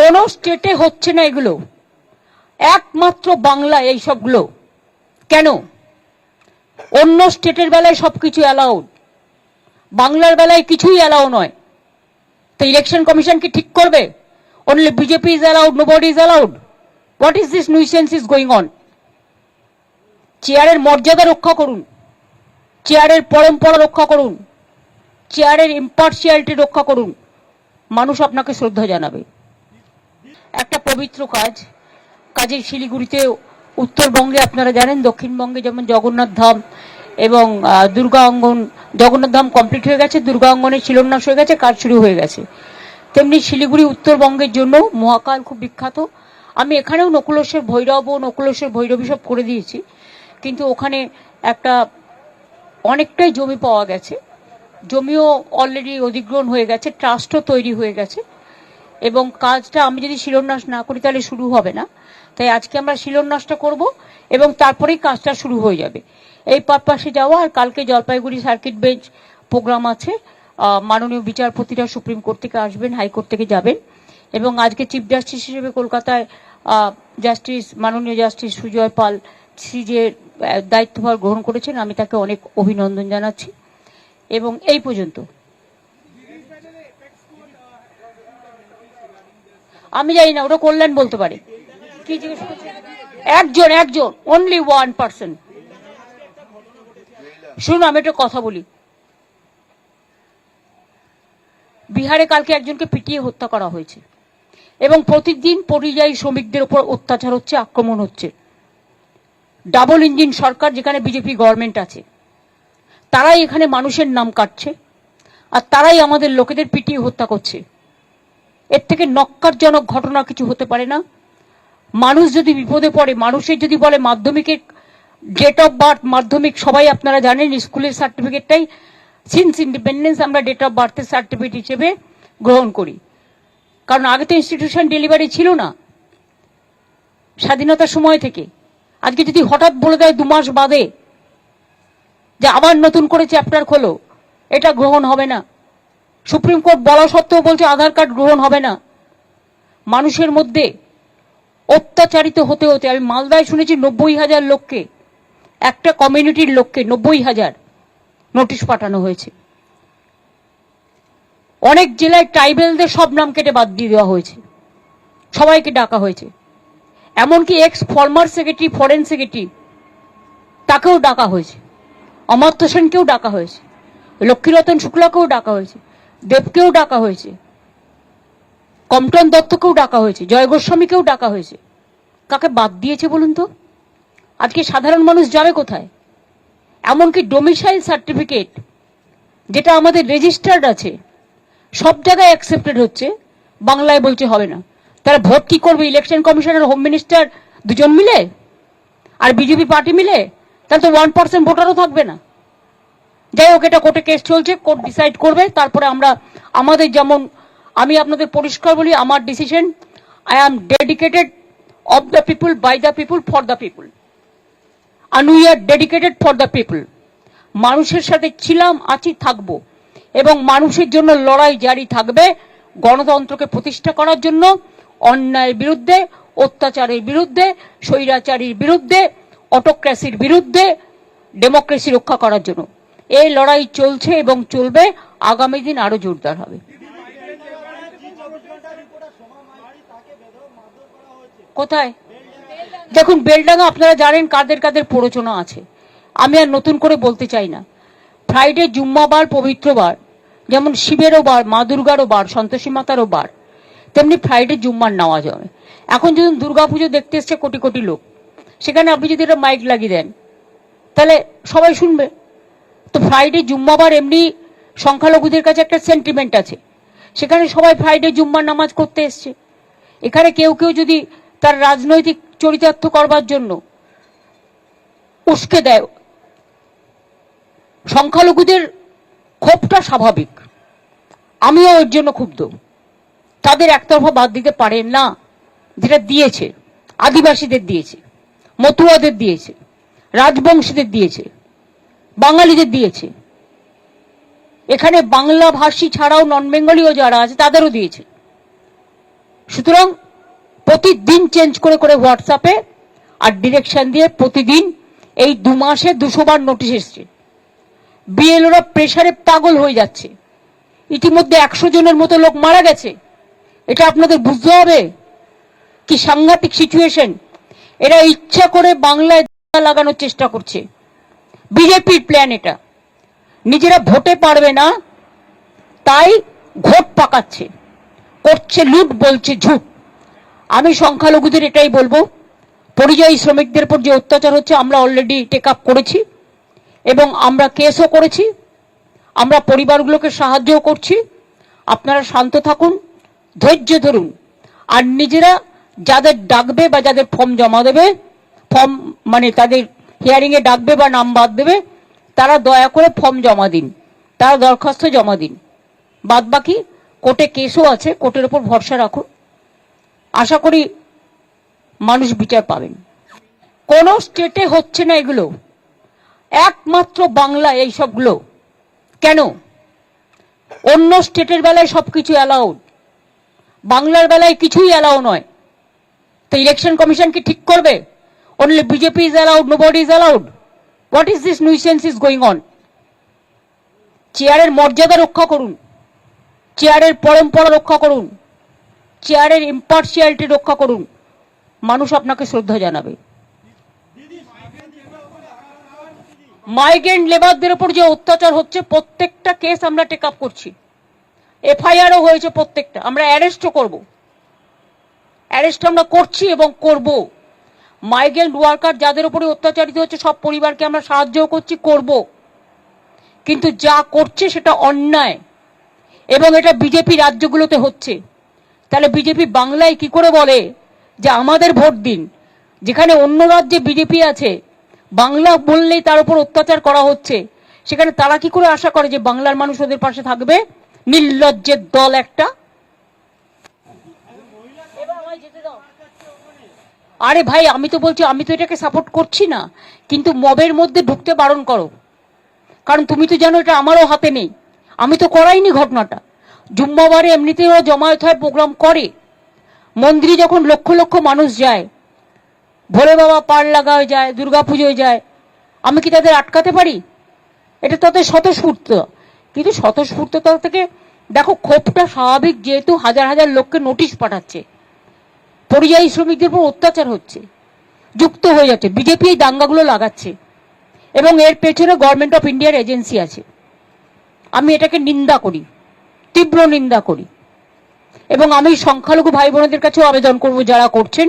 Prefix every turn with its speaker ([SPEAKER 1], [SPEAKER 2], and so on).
[SPEAKER 1] কোন স্টেটে হচ্ছে না এগুলো, একমাত্র বাংলা এই সবগুলো। কেন? অন্য স্টেটের বেলায় সবকিছু অ্যালাউড, বাংলার বেলায় কিছুই অ্যালাউ নয়। তো ইলেকশন কমিশন কি ঠিক করবে? Only BJP is allowed, nobody is allowed? What is this nuisance is going on? চেয়ারের মর্যাদা রক্ষা করুন, চেয়ারের পরম্পরা রক্ষা করুন, চেয়ারের ইম্পার্সিয়ালিটি রক্ষা করুন, মানুষ আপনাকে শ্রদ্ধা জানাবে। একটা পবিত্র কাজ, কাজের শিলিগুড়িতে, উত্তরবঙ্গে আপনারা জানেন, দক্ষিণবঙ্গে যেমন জগন্নাথ ধাম এবং দুর্গা অঙ্গন, জগন্নাথ ধাম কমপ্লিট হয়ে গেছে, দুর্গা অঙ্গনের শিলান্যাস হয়ে গেছে, কাজ শুরু হয়ে গেছে। তেমনি শিলিগুড়ি উত্তরবঙ্গের জন্য মহাকাল খুব বিখ্যাত। আমি এখানেও নকুলেশ্বর ভৈরব ও নকুলেশ্বর ভৈরবী সব করে দিয়েছি, কিন্তু ওখানে একটা অনেকটাই জমি পাওয়া গেছে, জমিও অলরেডি অধিগ্রহণ হয়ে গেছে, ট্রাস্টও তৈরি হয়ে গেছে, এবং কাজটা আমি যদি শিলান্যাস না করি তাহলে শুরু হবে না। তাই আজকে আমরা শিলান্যাসটা করব এবং তারপরেই কাজটা শুরু হয়ে যাবে। এই পারপাসে যাওয়া। আর কালকে জলপাইগুড়ি সার্কিট বেঞ্চ প্রোগ্রাম আছে, মাননীয় বিচারপতিরা সুপ্রিম কোর্ট থেকে আসবেন, হাইকোর্ট থেকে যাবেন, এবং আজকে চিফ জাস্টিস হিসেবে কলকাতায় জাস্টিস মাননীয় জাস্টিস সুজয় পাল সিজে দায়িত্বভার গ্রহণ করেছেন। আমি তাকে অনেক অভিনন্দন জানাচ্ছি। এবং এই পর্যন্ত আমি জানি না, ওটা কল্যাণ বলতে পারে। কি জিজ্ঞেস করছে? একজন অনলি ওয়ান পার্সন। শুনুন, আমি একটা কথা বলি। বিহারে কালকে একজনকে পিটিয়ে হত্যা করা হয়েছে, এবং প্রতিদিন পরিযায়ী শ্রমিকদের উপর অত্যাচার হচ্ছে, আক্রমণ হচ্ছে। ডাবল ইঞ্জিন সরকার, যেখানে বিজেপি গভর্নমেন্ট আছে, তারাই এখানে মানুষের নাম কাটছে, আর তারাই আমাদের লোকেদের পিটিয়ে হত্যা করছে। এর থেকে নক্কারজনক ঘটনা কিছু হতে পারে না। মানুষ যদি বিপদে পড়ে, মানুষের যদি বলে মাধ্যমিকের ডেট অফ বার্থ, মাধ্যমিক সবাই আপনারা জানেন, স্কুলের সার্টিফিকেটটাই সিন্স ইন্ডিপেন্ডেন্স আমরা ডেট অফ বার্থের সার্টিফিকেট হিসেবে গ্রহণ করি, কারণ আগে তো ইনস্টিটিউশন ডেলিভারি ছিল না স্বাধীনতার সময় থেকে। আজকে যদি হঠাৎ বলে দেয় 2 মাস বাদে যে আবার নতুন করে চ্যাপ্টার খোলো, এটা গ্রহণ হবে না। সুপ্রিম কোর্ট বলা সত্ত্বেও বলছে আধার কার্ড গ্রহণ হবে না। মানুষের মধ্যে অত্যাচারিত হতে হতে আমি মালদায় শুনেছি 90,000 লোককে, একটা কমিউনিটির লোককে 90,000 নোটিশ পাঠানো হয়েছে। অনেক জেলায় ট্রাইবেলদের সব নাম কেটে বাদ দিয়ে দেওয়া হয়েছে, সবাইকে ডাকা হয়েছে। এমনকি x former secretary, foreign secretary, তাকেও ডাকা হয়েছে, অমর্ত্য সেনকেও ডাকা হয়েছে, লক্ষ্মীরতন শুক্লাকেও ডাকা হয়েছে, দেবকেও ডাকা হয়েছে, কমটন দত্তকেও ডাকা হয়েছে, জয় গোস্বামীকেও ডাকা হয়েছে। কাকে বাদ দিয়েছে বলুন তো? আজকে সাধারণ মানুষ যাবে কোথায়? এমনকি ডোমিসাইল সার্টিফিকেট, যেটা আমাদের রেজিস্টার্ড আছে, সব জায়গায় অ্যাকসেপ্টেড হচ্ছে, বাংলায় বলছে হবে না। তারা ভোট কি করবে? ইলেকশন কমিশনার, হোম মিনিস্টার দুজন মিলে আর বিজেপি পার্টি মিলে? তাহলে তো 1% ভোটারও থাকবে না। যাই হোক, এটা কোর্টে কেস চলছে, কোর্ট ডিসাইড করবে। তারপরে আমরা আমাদের, যেমন আমি আপনাদের পরিষ্কার বলি, আমার decision, I am dedicated of the people, by the people, for the people, and we are dedicated for the people. মানুষের সাথে ছিলাম, আছি, থাকবো, এবং মানুষের জন্য লড়াই জারি থাকবে, গণতন্ত্রকে প্রতিষ্ঠা করার জন্য, অন্যায়ের বিরুদ্ধে, অত্যাচারের বিরুদ্ধে, স্বৈরাচারীর বিরুদ্ধে, অটোক্রেসির বিরুদ্ধে, ডেমোক্রেসি রক্ষা করার জন্য। এই লড়াই চলছে এবং চলবে, আগামী দিন আরো জোরদার হবে। কোথায়? দেখুন, বেলডাঙ্গা আপনারা জানেন কাদের কাদের প্ররোচনা আছে, আমি আর নতুন করে বলতে চাই না। ফ্রাইডে জুম্মাবার, পবিত্র বার, যেমন শিবেরও বার, মা দুর্গারও বার, সন্তোষী মাতারও বার, তেমনি ফ্রাইডে জুম্মার নেওয়া যাবে। এখন যদি দুর্গাপুজো দেখতে এসছে কোটি কোটি লোক, সেখানে আপনি যদি একটা মাইক লাগিয়ে দেন তাহলে সবাই শুনবে। তো ফ্রাইডে জুম্মাবার এমনি সংখ্যালঘুদের কাছে একটা সেন্টিমেন্ট আছে, সেখানে সবাই ফ্রাইডে জুম্মার নামাজ করতে এসছে। এখানে কেউ কেউ যদি তার রাজনৈতিক চরিতার্থ করবার জন্য উস্কে দেয়, সংখ্যালঘুদের ক্ষোভটা স্বাভাবিক, আমিও ওর জন্য ক্ষুব্ধ। তাদের একতরফা বাদ দিতে পারেন না, যেটা দিয়েছে, আদিবাসীদের দিয়েছে, মতুয়াদের দিয়েছে, রাজবংশীদের দিয়েছে, বাঙালিদের দিয়েছে, এখানে বাংলা ভাষী ছাড়াও নন বেঙ্গলীও যারা আছে তাদেরও দিয়েছে। সুতরাং প্রতিদিন চেঞ্জ করে করে হোয়াটসঅ্যাপে আর ডিরেকশন দিয়ে প্রতিদিন এই 2 মাসে 200 বার নোটিশ এসছে। বিএলওরা প্রেসারে পাগল হয়ে যাচ্ছে। ইতিমধ্যে 100 জনের মতো লোক মারা গেছে। এটা আপনাদের বুঝতে হবে কি সাংঘাতিক সিচুয়েশন। এরা ইচ্ছা করে বাংলায় লাগানোর চেষ্টা করছে। বিজেপির প্ল্যান এটা। নিজেরা ভোটে পারবে না তাই ঘোট পাকাচ্ছে, করছে লুট, বলছে ঝুট। আমি সংখ্যালঘুদের এটাই বলবো, পরিযায়ী শ্রমিকদের উপর যে অত্যাচার হচ্ছে আমরা অলরেডি টেক আপ করেছি এবং আমরা কেসও করেছি, আমরা পরিবারগুলোকে সাহায্যও করছি। আপনারা শান্ত থাকুন, ধৈর্য ধরুন, আর নিজেরা যাদের ডাকবে বা যাদের ফর্ম জমা দেবে, ফর্ম মানে তাদের হিয়ারিং এ ডাকবে বা নাম বাদ দেবে, তারা দয়া করে ফর্ম জমা দিন, তারা দরখাস্ত জমা দিন। বাদ বাকি কোর্টে কেসও আছে, কোর্টের উপর ভরসা রাখুন, আশা করি মানুষ বিচার পাবেন। কোন স্টেটে হচ্ছে না এগুলো, একমাত্র বাংলা এই সবগুলো। কেন? অন্য স্টেটের বেলায় সবকিছু অ্যালাউড, বাংলার বেলায় কিছুই অ্যালাউ নয়। তো ইলেকশন কমিশন কি ঠিক করবে? Only BJP is allowed, nobody is allowed. What is this nuisance is going on? চেয়ারের মর্যাদা রক্ষা করুন, চেয়ারের পরম্পরা রক্ষা করুন, চেয়ারের ইম্পার্সিয়ালিটি রক্ষা করুন, মানুষ আপনাকে শ্রদ্ধা জানাবে। মাইগ্রেন্ট লেবারদের উপর যে অত্যাচার হচ্ছে প্রত্যেকটা কেস আমরা টেক আপ করছি, এফআইআরও হয়েছে প্রত্যেকটা, আমরা অ্যারেস্টও করব, অ্যারেস্ট আমরা করছি এবং করব। মাইগ্রেন্ট ওয়ার্কার যাদের উপরে অত্যাচারিত হচ্ছে সব পরিবারকে আমরা সাহায্য করছি, করব, কিন্তু যা করছে সেটা অন্যায় এবং এটা বিজেপি রাজ্যগুলোতে হচ্ছে। তাহলে বিজেপি বাংলায় কি করে বলে যে আমাদের ভোট দিন, যেখানে অন্য রাজ্যে বিজেপি আছে, বাংলা বললেই তার উপর অত্যাচার করা হচ্ছে, সেখানে তারা কি করে আশা করে যে বাংলার মানুষ ওদের পাশে থাকবে? নির্লজ্জের দল একটা। আরে ভাই, আমি তো বলছি, আমি তো এটাকে সাপোর্ট করছি না, কিন্তু মবের মধ্যে ঢুকতে বারণ করো, কারণ তুমি তো জানো এটা আমারও হাতে নেই, আমি তো করাইনি ঘটনাটা। জুম্মাবারে এমনিতেই ওরা জমায়েত হয়, প্রোগ্রাম করে, মন্দিরে যখন লক্ষ লক্ষ মানুষ যায়, ভোলে বাবা পার লাগায় যায়, দুর্গাপুজোয় যায়, আমি কি তাদের আটকাতে পারি? এটা তাদের স্বতঃস্ফূর্ত। কিন্তু স্বতঃস্ফূর্ততা থেকে দেখো ক্ষোভটা স্বাভাবিক, যেহেতু হাজার হাজার লোককে নোটিশ পাঠাচ্ছে, পরিযায়ী শ্রমিকদের উপর অত্যাচার হচ্ছে, যুক্ত হয়ে যাচ্ছে, বিজেপি এই দাঙ্গাগুলো লাগাচ্ছে এবং এর পেছনে গভর্নমেন্ট অফ ইন্ডিয়ার এজেন্সি আছে। আমি এটাকে নিন্দা করি, তীব্র নিন্দা করি, এবং আমি সংখ্যালঘু ভাই বোনদের কাছেও আবেদন করব যারা করছেন